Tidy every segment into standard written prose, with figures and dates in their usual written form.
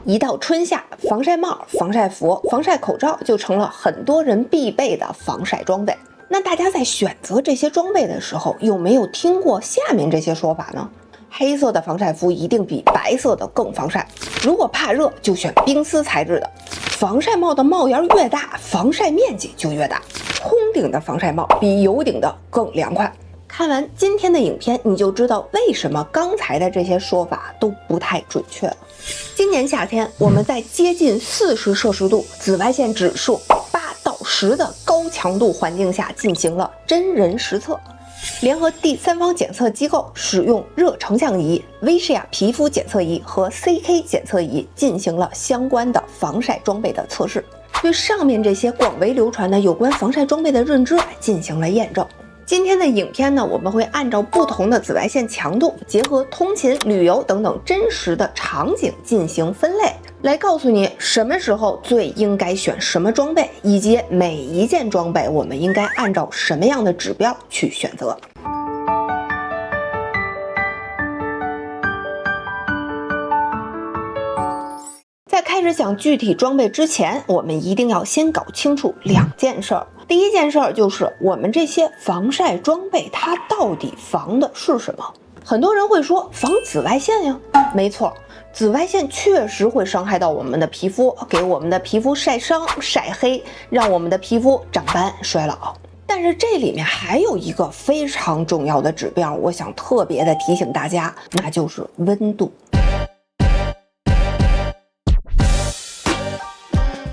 一到春夏，防晒帽、防晒服、防晒口罩就成了很多人必备的防晒装备。那大家在选择这些装备的时候，有没有听过下面这些说法呢？黑色的防晒服一定比白色的更防晒，如果怕热就选冰丝材质的。防晒帽的帽檐越大，防晒面积就越大。空顶的防晒帽比有顶的更凉快。看完今天的影片，你就知道为什么刚才的这些说法都不太准确了。今年夏天，我们在接近40摄氏度、紫外线指数8到10的高强度环境下进行了真人实测。联合第三方检测机构使用热成像仪、Visia 皮肤检测仪和 CK 检测仪进行了相关的防晒装备的测试，对上面这些广为流传的有关防晒装备的认知进行了验证。今天的影片呢，我们会按照不同的紫外线强度，结合通勤、旅游等等真实的场景进行分类，来告诉你什么时候最应该选什么装备，以及每一件装备我们应该按照什么样的指标去选择。在开始讲具体装备之前，我们一定要先搞清楚2件事儿。第一件事儿就是我们这些防晒装备它到底防的是什么？很多人会说防紫外线呀，没错，紫外线确实会伤害到我们的皮肤，给我们的皮肤晒伤、晒黑，让我们的皮肤长斑、衰老。但是这里面还有一个非常重要的指标，我想特别的提醒大家，那就是温度。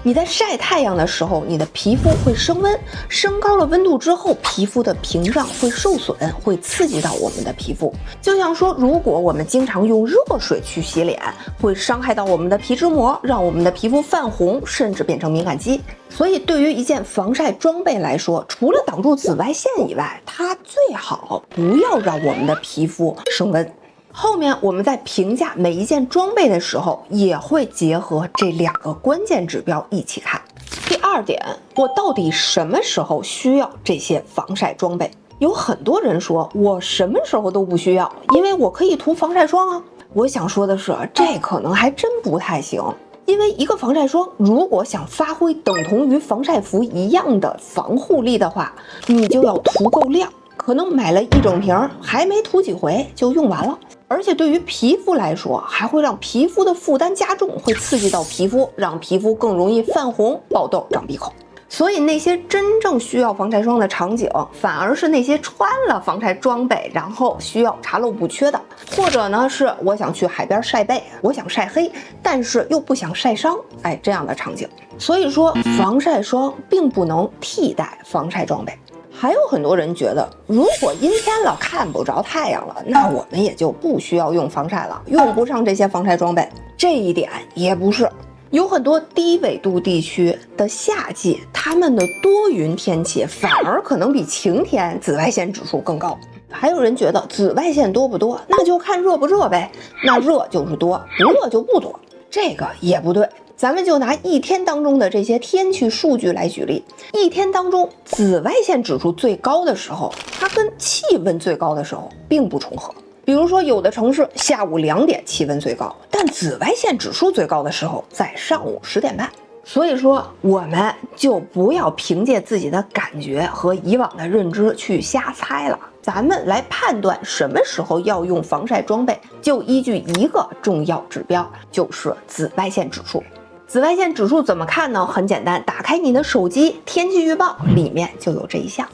你在晒太阳的时候，你的皮肤会升温，升高了温度之后，皮肤的屏障会受损，会刺激到我们的皮肤。就像说，如果我们经常用热水去洗脸，会伤害到我们的皮脂膜，让我们的皮肤泛红，甚至变成敏感肌。所以对于一件防晒装备来说，除了挡住紫外线以外，它最好不要让我们的皮肤升温。后面我们在评价每一件装备的时候，也会结合这2个关键指标一起看。第2点，我到底什么时候需要这些防晒装备？有很多人说我什么时候都不需要，因为我可以涂防晒霜啊。我想说的是，这可能还真不太行。因为一个防晒霜如果想发挥等同于防晒服一样的防护力的话，你就要涂够量，可能买了1整瓶，还没涂几回就用完了。而且对于皮肤来说，还会让皮肤的负担加重，会刺激到皮肤，让皮肤更容易泛红、爆痘、长闭口。所以那些真正需要防晒霜的场景，反而是那些穿了防晒装备然后需要查漏补缺的，或者呢是我想去海边晒背，我想晒黑，但是又不想晒伤，这样的场景。所以说防晒霜并不能替代防晒装备。还有很多人觉得，如果阴天了看不着太阳了，那我们也就不需要用防晒了，用不上这些防晒装备。这一点也不是，有很多低纬度地区的夏季，他们的多云天气反而可能比晴天紫外线指数更高。还有人觉得紫外线多不多，那就看热不热呗，那热就是多，不热就不多。这个也不对。咱们就拿一天当中的这些天气数据来举例，一天当中紫外线指数最高的时候，它跟气温最高的时候并不重合。比如说有的城市下午2点气温最高，但紫外线指数最高的时候在上午10点半。所以说我们就不要凭借自己的感觉和以往的认知去瞎猜了，咱们来判断什么时候要用防晒装备，就依据一个重要指标，就是紫外线指数。紫外线指数怎么看呢？很简单，打开你的手机，天气预报里面就有这一项。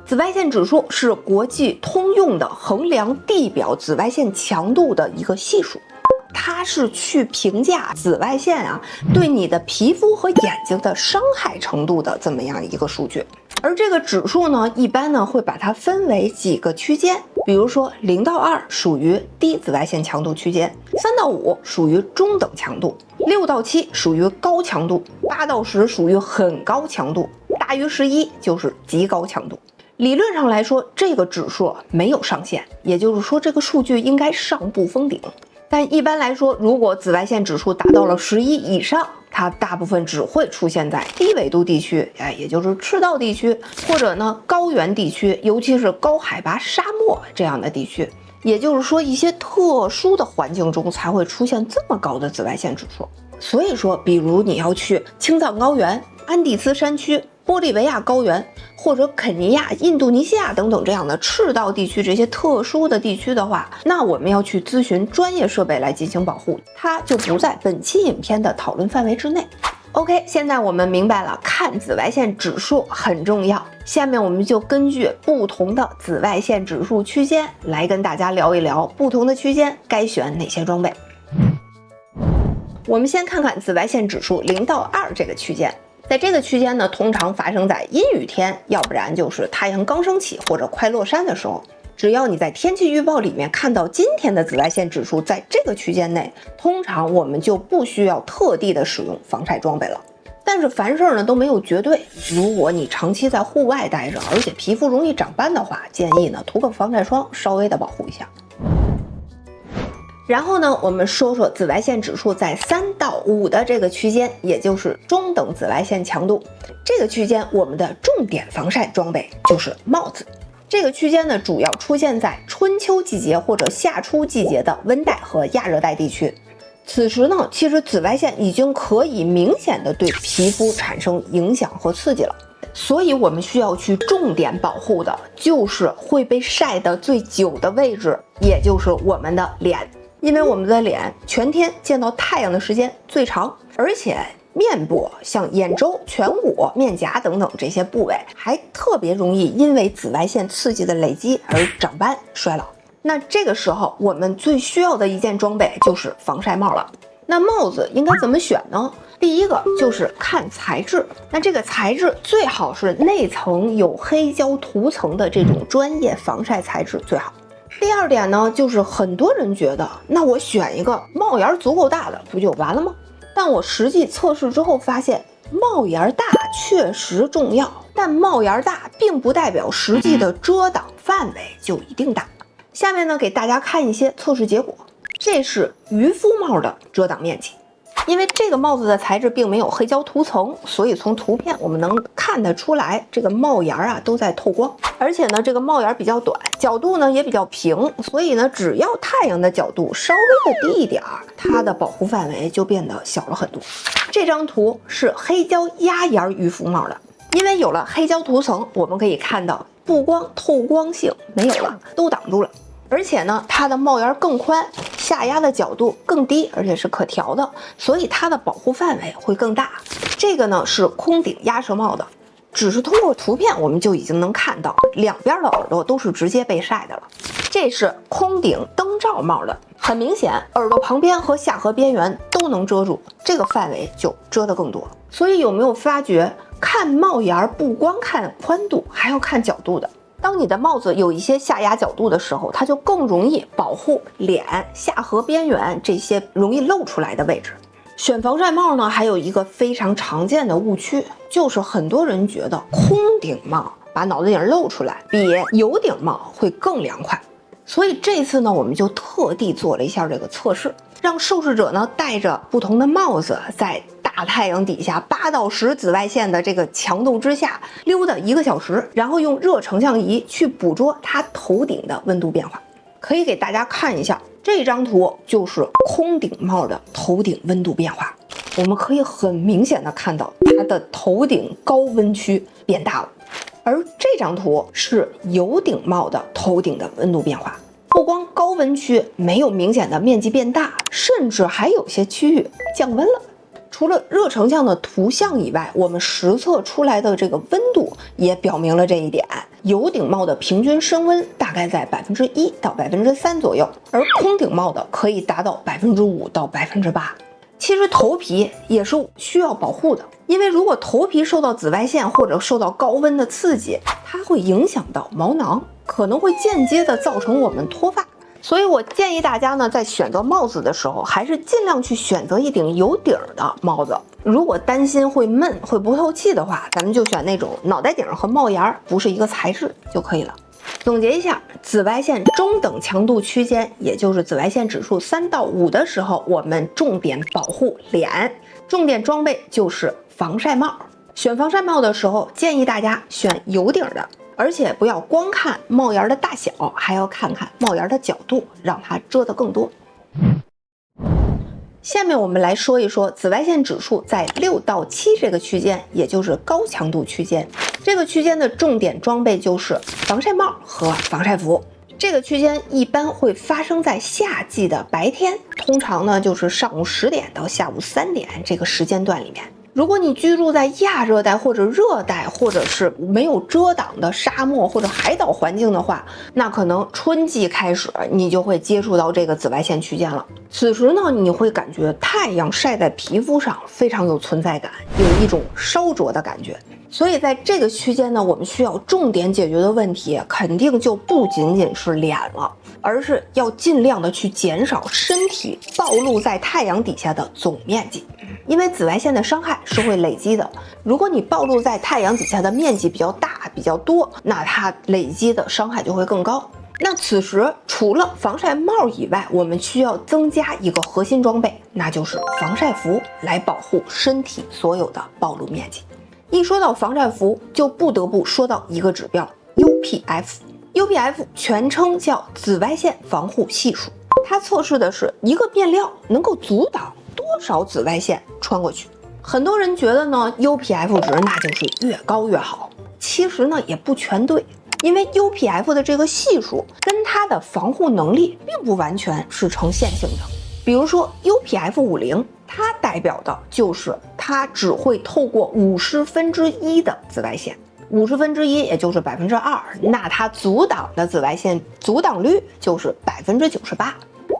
紫外线指数是国际通用的衡量地表紫外线强度的一个系数，它是去评价紫外线对你的皮肤和眼睛的伤害程度的这么样一个数据。而这个指数呢，一般呢会把它分为几个区间，比如说0到2属于低紫外线强度区间，3到5属于中等强度，6到7属于高强度，8到10属于很高强度，大于11就是极高强度。理论上来说，这个指数没有上限，也就是说这个数据应该上不封顶。但一般来说，如果紫外线指数达到了11以上，它大部分只会出现在低纬度地区，也就是赤道地区，或者呢高原地区，尤其是高海拔沙漠这样的地区。也就是说，一些特殊的环境中才会出现这么高的紫外线指数。所以说，比如你要去青藏高原、安第斯山区、玻利维亚高原，或者肯尼亚、印度尼西亚等等这样的赤道地区，这些特殊的地区的话，那我们要去咨询专业设备来进行保护，它就不在本期影片的讨论范围之内。OK， 现在我们明白了，看紫外线指数很重要。下面我们就根据不同的紫外线指数区间来跟大家聊一聊，不同的区间该选哪些装备。我们先看看紫外线指数0到2这个区间。在这个区间呢，通常发生在阴雨天，要不然就是太阳刚升起或者快落山的时候。只要你在天气预报里面看到今天的紫外线指数在这个区间内，通常我们就不需要特地的使用防晒装备了。但是凡事呢都没有绝对，如果你长期在户外待着，而且皮肤容易长斑的话，建议呢涂个防晒霜，稍微的保护一下。然后呢，我们说说紫外线指数在3到5的这个区间，也就是中等紫外线强度。这个区间我们的重点防晒装备就是帽子。这个区间呢，主要出现在春秋季节或者夏初季节的温带和亚热带地区。此时呢，其实紫外线已经可以明显的对皮肤产生影响和刺激了。所以我们需要去重点保护的就是会被晒得最久的位置，也就是我们的脸。因为我们的脸全天见到太阳的时间最长，而且面部像眼周、颧骨、面颊等等这些部位还特别容易因为紫外线刺激的累积而长斑衰老。那这个时候我们最需要的一件装备就是防晒帽了。那帽子应该怎么选呢？第一个就是看材质，那这个材质最好是内层有黑胶涂层的这种专业防晒材质最好。第二点呢，就是很多人觉得，那我选一个帽檐足够大的不就完了吗？但我实际测试之后发现，帽檐大确实重要，但帽檐大并不代表实际的遮挡范围就一定大。下面呢，给大家看一些测试结果，这是渔夫帽的遮挡面积。因为这个帽子的材质并没有黑胶涂层，所以从图片我们能看得出来，这个帽檐啊都在透光，而且呢，这个帽檐比较短，角度呢也比较平，所以呢，只要太阳的角度稍微的低一点，它的保护范围就变得小了很多。这张图是黑胶压檐渔夫帽的，因为有了黑胶涂层，我们可以看到不光透光性没有了，都挡住了。而且呢，它的帽檐更宽，下压的角度更低，而且是可调的，所以它的保护范围会更大。这个呢是空顶鸭舌帽的，只是通过图片我们就已经能看到两边的耳朵都是直接被晒的了。这是空顶灯罩帽的，很明显耳朵旁边和下颌边缘都能遮住，这个范围就遮得更多。所以有没有发觉，看帽檐不光看宽度，还要看角度的。当你的帽子有一些下压角度的时候，它就更容易保护脸、下颌边缘这些容易露出来的位置。选防晒帽呢，还有一个非常常见的误区，就是很多人觉得空顶帽把脑袋顶露出来比有顶帽会更凉快。所以这次呢，我们就特地做了一下这个测试，让受试者呢戴着不同的帽子，在大太阳底下8到10紫外线的这个强度之下溜达1个小时，然后用热成像仪去捕捉它头顶的温度变化。可以给大家看一下，这张图就是空顶帽的头顶温度变化。我们可以很明显的看到它的头顶高温区变大了，而这张图是有顶帽的头顶的温度变化。不光高温区没有明显的面积变大，甚至还有些区域降温了。除了热成像的图像以外，我们实测出来的这个温度也表明了这一点。有顶帽的平均升温大概在1%到3%左右，而空顶帽的可以达到5%到8%。其实头皮也是需要保护的，因为如果头皮受到紫外线或者受到高温的刺激，它会影响到毛囊，可能会间接的造成我们脱发。所以我建议大家呢，在选择帽子的时候，还是尽量去选择一顶有顶的帽子。如果担心会闷、会不透气的话，咱们就选那种脑袋顶和帽檐不是一个材质就可以了。总结一下，紫外线中等强度区间，也就是紫外线指数3到5的时候，我们重点保护脸，重点装备就是防晒帽。选防晒帽的时候，建议大家选有顶的。而且不要光看帽檐的大小，还要看看帽檐的角度，让它遮得更多。下面我们来说一说紫外线指数在6到7这个区间，也就是高强度区间。这个区间的重点装备就是防晒帽和防晒服。这个区间一般会发生在夏季的白天，通常呢就是上午10点到下午3点这个时间段里面。如果你居住在亚热带或者热带，或者是没有遮挡的沙漠或者海岛环境的话，那可能春季开始你就会接触到这个紫外线区间了。此时呢，你会感觉太阳晒在皮肤上非常有存在感，有一种烧灼的感觉。所以在这个区间呢，我们需要重点解决的问题肯定就不仅仅是脸了，而是要尽量的去减少身体暴露在太阳底下的总面积。因为紫外线的伤害是会累积的，如果你暴露在太阳底下的面积比较大比较多，那它累积的伤害就会更高。那此时除了防晒帽以外，我们需要增加一个核心装备，那就是防晒服，来保护身体所有的暴露面积。一说到防晒服，就不得不说到一个指标 UPF。UPF 全称叫紫外线防护系数，它测试的是一个面料能够阻挡多少紫外线穿过去。很多人觉得呢 UPF 值那就是越高越好，其实呢也不全对，因为 UPF 的这个系数跟它的防护能力并不完全是成线性的。比如说 UPF 50，它代表的就是它只会透过1/50的紫外线，1/50也就是2%，那它阻挡的紫外线阻挡率就是98%。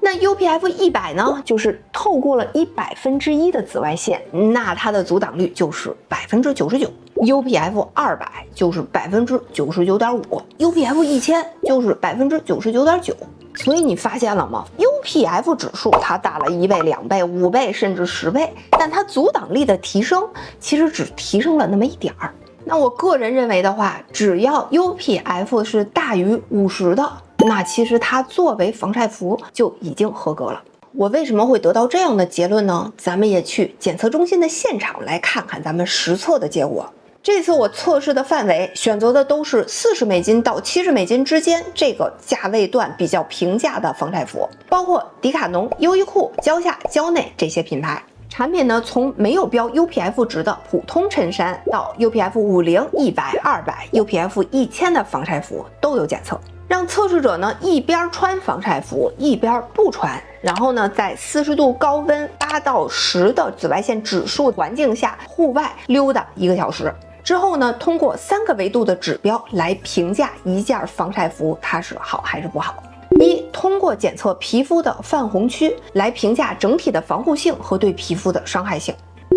那 UPF 100呢，就是透过了1/100的紫外线，那它的阻挡率就是99%。UPF 200就是99.5%，UPF 1000就是99.9%。所以你发现了吗 ？UPF 指数它大了1倍、2倍、5倍，甚至10倍，但它阻挡力的提升其实只提升了那么一点儿。那我个人认为的话，只要 UPF 是大于50的，那其实它作为防晒服就已经合格了。我为什么会得到这样的结论呢？咱们也去检测中心的现场来看看咱们实测的结果。这次我测试的范围选择的都是$40到$70之间这个价位段比较平价的防晒服，包括迪卡侬、优衣库、蕉下、蕉内这些品牌。产品呢，从没有标 UPF 值的普通衬衫到 UPF 50、100、200、UPF 1000的防晒服都有检测，让测试者呢一边穿防晒服一边不穿，然后呢在40度高温8到10的紫外线指数环境下户外溜达1个小时。之后呢，通过3个维度的指标来评价一件防晒服它是好还是不好。一、通过检测皮肤的泛红区来评价整体的防护性和对皮肤的伤害性。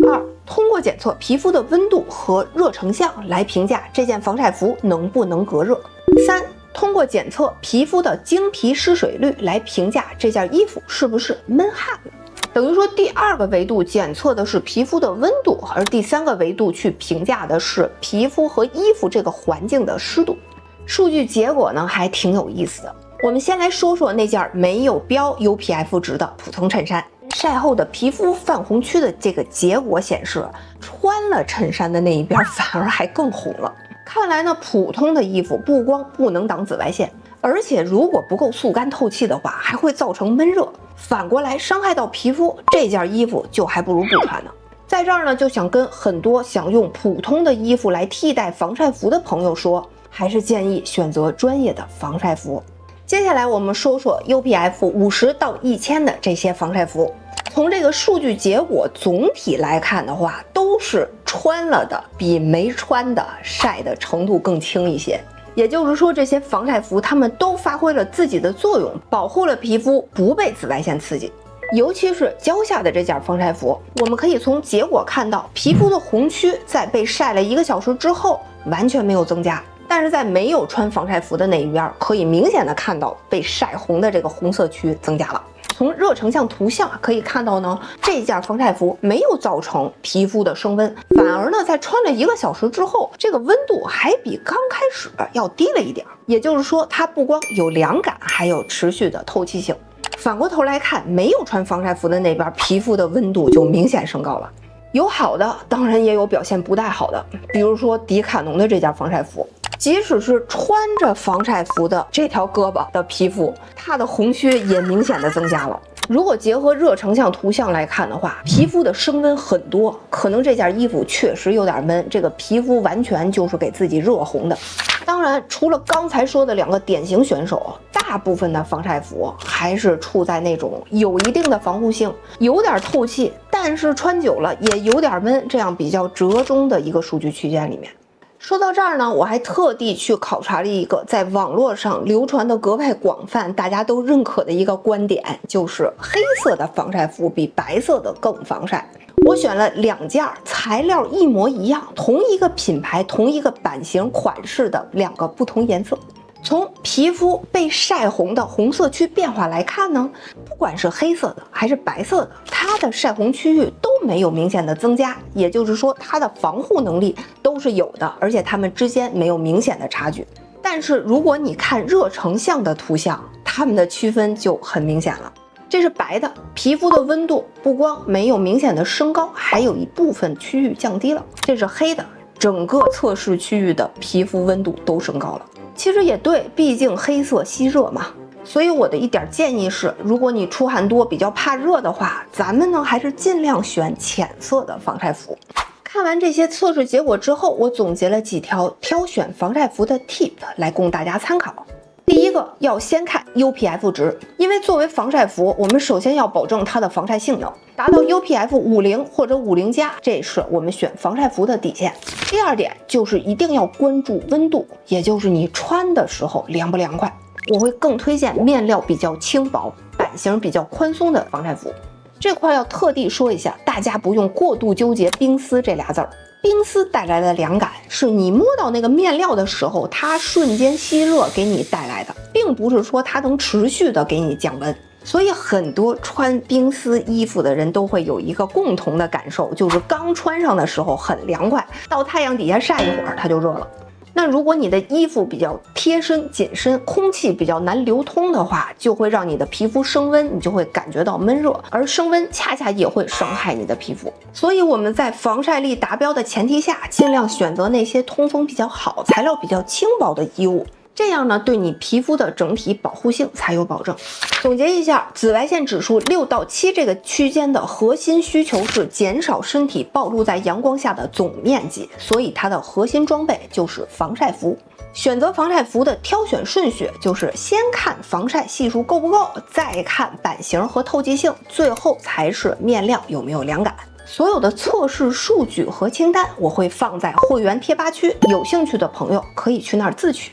二、通过检测皮肤的温度和热成像来评价这件防晒服能不能隔热。三、通过检测皮肤的经皮失水率来评价这件衣服是不是闷汗了。等于说第2个维度检测的是皮肤的温度，而第3个维度去评价的是皮肤和衣服这个环境的湿度。数据结果呢还挺有意思的。我们先来说说那件没有标 UPF 值的普通衬衫，晒后的皮肤泛红区的这个结果显示，穿了衬衫的那一边反而还更红了。看来呢，普通的衣服不光不能挡紫外线，而且如果不够速干透气的话，还会造成闷热，反过来伤害到皮肤，这件衣服就还不如不穿呢。在这儿呢，就想跟很多想用普通的衣服来替代防晒服的朋友说，还是建议选择专业的防晒服。接下来我们说说 UPF 50到1000的这些防晒服。从这个数据结果总体来看的话，都是穿了的比没穿的晒的程度更轻一些。也就是说，这些防晒服它们都发挥了自己的作用，保护了皮肤不被紫外线刺激。尤其是蕉下的这件防晒服，我们可以从结果看到，皮肤的红区在被晒了1个小时之后完全没有增加，但是在没有穿防晒服的那一边，可以明显的看到被晒红的这个红色区增加了。从热成像图像可以看到呢，这件防晒服没有造成皮肤的升温，反而呢在穿了1个小时之后，这个温度还比刚开始要低了一点。也就是说，它不光有凉感，还有持续的透气性。反过头来看，没有穿防晒服的那边，皮肤的温度就明显升高了。有好的，当然也有表现不太好的，比如说迪卡侬的这件防晒服，即使是穿着防晒服的这条胳膊的皮肤，它的红区也明显的增加了。如果结合热成像图像来看的话，皮肤的升温很多，可能这件衣服确实有点闷，这个皮肤完全就是给自己热红的。当然，除了刚才说的2个典型选手，大部分的防晒服还是处在那种有一定的防护性，有点透气，但是穿久了也有点闷，这样比较折中的一个数据区间里面。说到这儿呢，我还特地去考察了一个在网络上流传的格外广泛、大家都认可的一个观点，就是黑色的防晒服比白色的更防晒。我选了2件材料一模一样、同一个品牌、同一个版型款式的2个不同颜色。从皮肤被晒红的红色区变化来看呢，不管是黑色的还是白色的，它的晒红区域都没有明显的增加，也就是说它的防护能力都是有的，而且它们之间没有明显的差距。但是如果你看热成像的图像，它们的区分就很明显了。这是白的，皮肤的温度不光没有明显的升高，还有一部分区域降低了。这是黑的，整个测试区域的皮肤温度都升高了。其实也对，毕竟黑色吸热嘛。所以我的一点建议是，如果你出汗多比较怕热的话，咱们呢还是尽量选浅色的防晒服。看完这些测试结果之后，我总结了几条挑选防晒服的 tip 来供大家参考。第一个，要先看 UPF 值，因为作为防晒服，我们首先要保证它的防晒性能，达到 UPF 50或者50+，这是我们选防晒服的底线。第二点就是一定要关注温度，也就是你穿的时候凉不凉快。我会更推荐面料比较轻薄、版型比较宽松的防晒服。这块要特地说一下，大家不用过度纠结冰丝这俩字儿。冰丝带来的凉感是你摸到那个面料的时候，它瞬间吸热给你带来的，并不是说它能持续的给你降温。所以很多穿冰丝衣服的人都会有一个共同的感受，就是刚穿上的时候很凉快，到太阳底下晒一会儿它就热了。那如果你的衣服比较贴身紧身，空气比较难流通的话，就会让你的皮肤升温，你就会感觉到闷热，而升温恰恰也会伤害你的皮肤。所以我们在防晒力达标的前提下，尽量选择那些通风比较好、材料比较轻薄的衣物，这样呢，对你皮肤的整体保护性才有保证。总结一下，紫外线指数6到7这个区间的核心需求是减少身体暴露在阳光下的总面积，所以它的核心装备就是防晒服。选择防晒服的挑选顺序就是先看防晒系数够不够，再看版型和透气性，最后才是面料有没有凉感。所有的测试数据和清单我会放在会员贴吧区，有兴趣的朋友可以去那儿自取。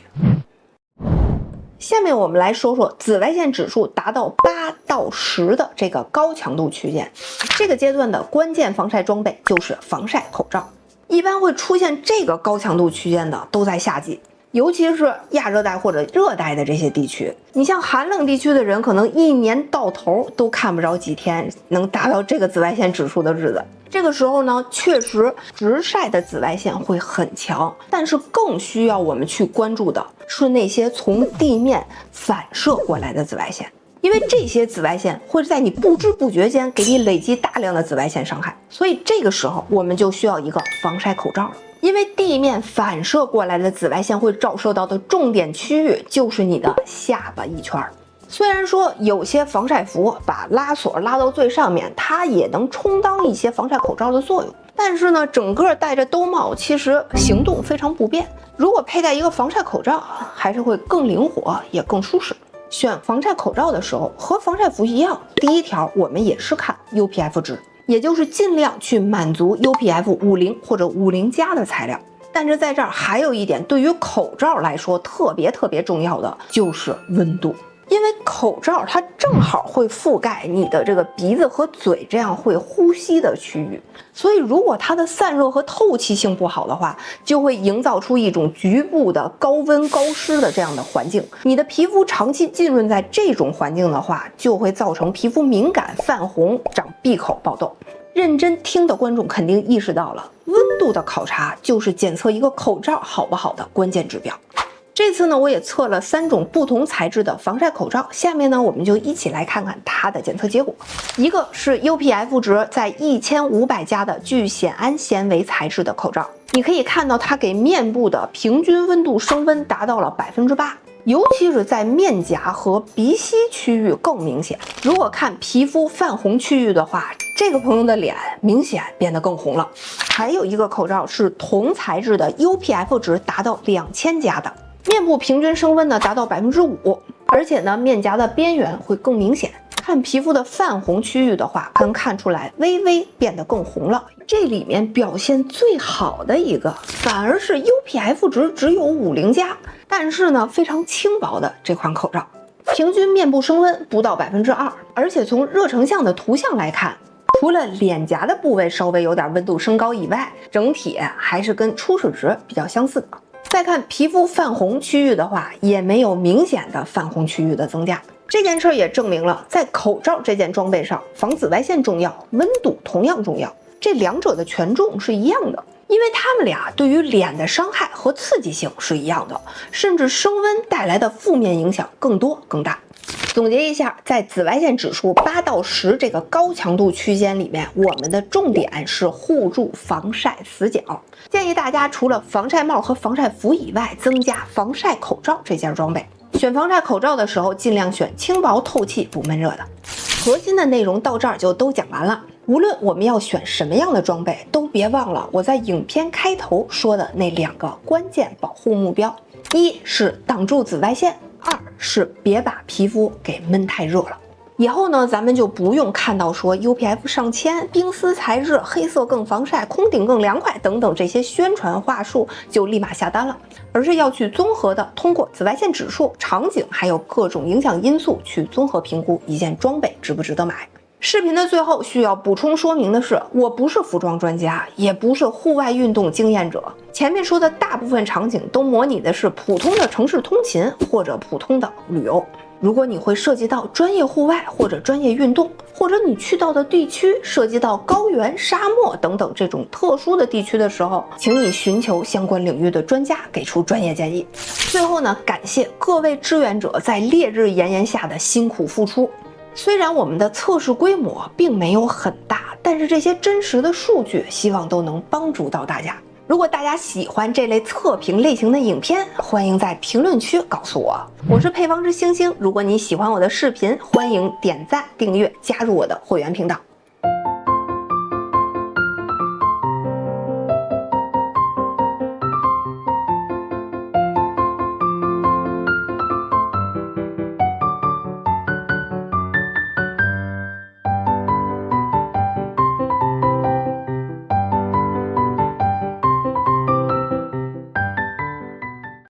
下面我们来说说紫外线指数达到8到10的这个高强度区间。这个阶段的关键防晒装备就是防晒口罩。一般会出现这个高强度区间的都在夏季，尤其是亚热带或者热带的这些地区。你像寒冷地区的人，可能一年到头都看不着几天能达到这个紫外线指数的日子。这个时候呢，确实直晒的紫外线会很强，但是更需要我们去关注的是那些从地面反射过来的紫外线，因为这些紫外线会在你不知不觉间给你累积大量的紫外线伤害，所以这个时候我们就需要一个防晒口罩了。因为地面反射过来的紫外线会照射到的重点区域就是你的下巴一圈。虽然说有些防晒服把拉锁拉到最上面，它也能充当一些防晒口罩的作用，但是呢，整个戴着兜帽其实行动非常不便。如果佩戴一个防晒口罩，还是会更灵活也更舒适。选防晒口罩的时候和防晒服一样，第一条我们也是看 UPF 值，也就是尽量去满足 UPF 50或者50+的材料。但是在这儿还有一点，对于口罩来说特别重要的就是温度。因为口罩它正好会覆盖你的这个鼻子和嘴，这样会呼吸的区域，所以如果它的散热和透气性不好的话，就会营造出一种局部的高温高湿的这样的环境。你的皮肤长期浸润在这种环境的话，就会造成皮肤敏感、泛红、长闭口、爆痘。认真听的观众肯定意识到了，温度的考察就是检测一个口罩好不好的关键指标。这次呢，我也测了3种不同材质的防晒口罩，下面呢，我们就一起来看看它的检测结果。一个是 UPF 值在1500加的聚酰胺纤维材质的口罩，你可以看到它给面部的平均温度升温达到了8%。尤其是在面颊和鼻息区域更明显。如果看皮肤泛红区域的话，这个朋友的脸明显变得更红了。还有一个口罩是铜材质的 UPF 值达到2000加的，面部平均升温呢达到5%，而且呢面颊的边缘会更明显。看皮肤的泛红区域的话，能看出来微微变得更红了。这里面表现最好的一个，反而是 UPF 值只有50加，但是呢非常轻薄的这款口罩，平均面部升温不到2%，而且从热成像的图像来看，除了脸颊的部位稍微有点温度升高以外，整体还是跟初始值比较相似的。再看皮肤泛红区域的话，也没有明显的泛红区域的增加。这件事也证明了，在口罩这件装备上，防紫外线重要，温度同样重要，这两者的权重是一样的，因为它们俩对于脸的伤害和刺激性是一样的，甚至升温带来的负面影响更多更大。总结一下，在紫外线指数8到10这个高强度区间里面，我们的重点是护住防晒死角。建议大家除了防晒帽和防晒服以外，增加防晒口罩这件装备。选防晒口罩的时候，尽量选轻薄、透气、不闷热的。核心的内容到这儿就都讲完了。无论我们要选什么样的装备，都别忘了我在影片开头说的那2个关键保护目标：一是挡住紫外线，2是别把皮肤给闷太热了。以后呢，咱们就不用看到说 UPF 上千、冰丝材质、黑色更防晒、空顶更凉快等等这些宣传话术就立马下单了，而是要去综合的通过紫外线指数、场景还有各种影响因素去综合评估一件装备值不值得买。视频的最后需要补充说明的是，我不是服装专家，也不是户外运动经验者。前面说的大部分场景都模拟的是普通的城市通勤或者普通的旅游。如果你会涉及到专业户外或者专业运动，或者你去到的地区涉及到高原、沙漠等等这种特殊的地区的时候，请你寻求相关领域的专家给出专业建议。最后呢，感谢各位志愿者在烈日炎炎下的辛苦付出。虽然我们的测试规模并没有很大，但是这些真实的数据希望都能帮助到大家。如果大家喜欢这类测评类型的影片，欢迎在评论区告诉我。我是配方之星星，如果你喜欢我的视频，欢迎点赞、订阅、加入我的会员频道。